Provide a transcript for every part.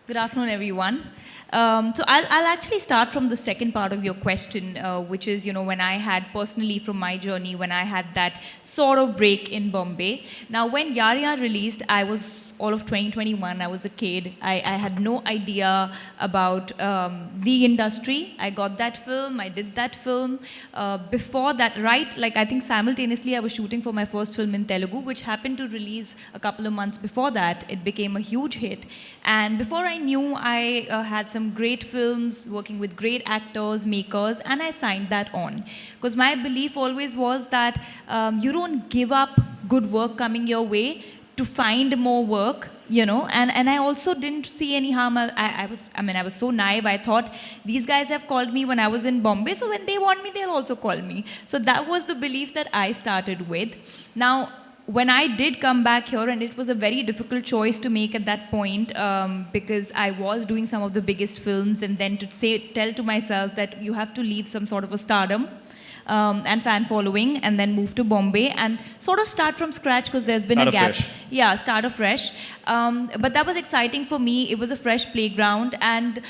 Good afternoon, everyone. So I'll actually start from the second part of your question, which is, when I had personally from my journey, when I had that sort of break in Bombay. Now, when Yaar Yaar released, I was all of 2021. I was a kid. I had no idea about the industry. I got that film. I did that film. Before that, right, like I think simultaneously I was shooting for my first film in Telugu, which happened to release a couple of months before that. It became a huge hit. And before I knew, I had some great films, working with great actors, makers, and I signed that on. Because my belief always was that you don't give up good work coming your way to find more work, and I also didn't see any harm. I was so naive. I thought these guys have called me when I was in Bombay, so when they want me, they'll also call me. So that was the belief that I started with. Now, when I did come back here, and it was a very difficult choice to make at that point, because I was doing some of the biggest films, and then to tell to myself that you have to leave some sort of a stardom and fan following, and then move to Bombay and sort of start from scratch, because there's been a gap. Fresh. Yeah, start afresh. But that was exciting for me. It was a fresh playground, and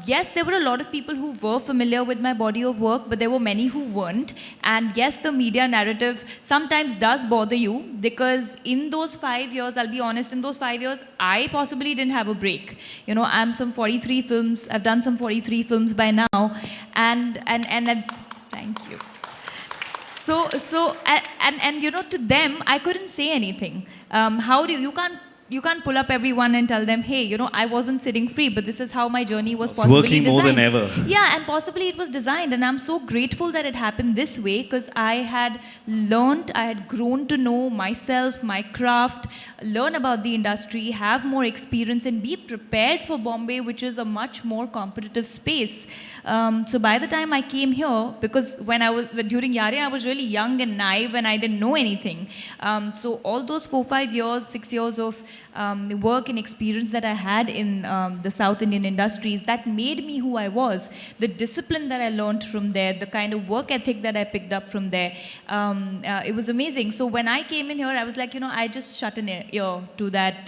yes, there were a lot of people who were familiar with my body of work, but there were many who weren't. And yes, the media narrative sometimes does bother you, because in those 5 years, I'll be honest, in those 5 years, I possibly didn't have a break. I'm some 43 films. I've done some 43 films by now, and thank you. To them, I couldn't say anything. How do you can't pull up everyone and tell them, hey, I wasn't sitting free, but this is how my journey was possibly working designed. more than ever. Yeah, and possibly it was designed, and I'm so grateful that it happened this way, because I had learned, I had grown to know myself, my craft, learn about the industry, have more experience, and be prepared for Bombay, which is a much more competitive space. So by the time I came here, because during Yaar Yaar, I was really young and naive, and I didn't know anything. So all those 4-5 years, 6 years of work and experience that I had in the South Indian industries, that made me who I was. The discipline that I learned from there, the kind of work ethic that I picked up from there, it was amazing. So when I came in here, I was like, I just shut an ear to that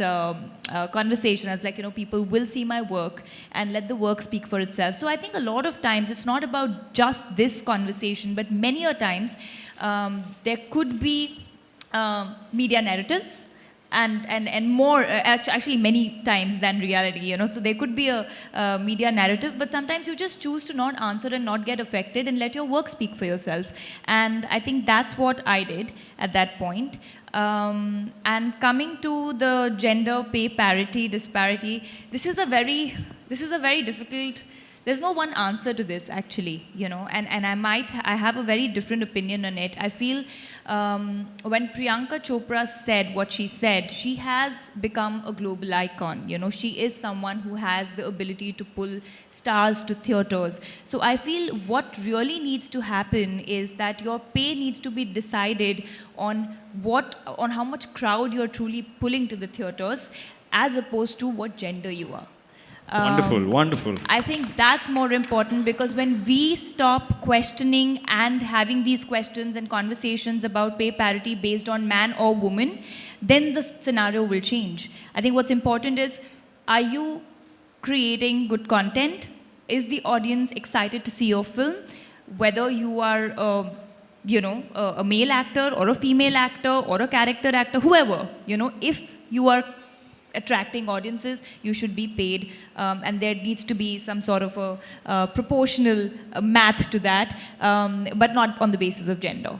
conversation. I was like, people will see my work and let the work speak for itself. So I think a lot of times it's not about just this conversation, but many a times there could be media narratives, and more, actually many times than reality, So there could be a media narrative, but sometimes you just choose to not answer and not get affected and let your work speak for yourself. And I think that's what I did at that point. And coming to the gender pay parity, disparity, this is a very difficult. There's no one answer to this, actually, and I have a very different opinion on it. I feel when Priyanka Chopra said what she said, she has become a global icon. She is someone who has the ability to pull stars to theaters. So I feel what really needs to happen is that your pay needs to be decided on how much crowd you're truly pulling to the theaters, as opposed to what gender you are. Wonderful. I think that's more important, because when we stop questioning and having these questions and conversations about pay parity based on man or woman, then the scenario will change. I think what's important is, are you creating good content? Is the audience excited to see your film? Whether you are a male actor or a female actor or a character actor, whoever, if you are attracting audiences, you should be paid, and there needs to be some sort of a proportional math to that, but not on the basis of gender.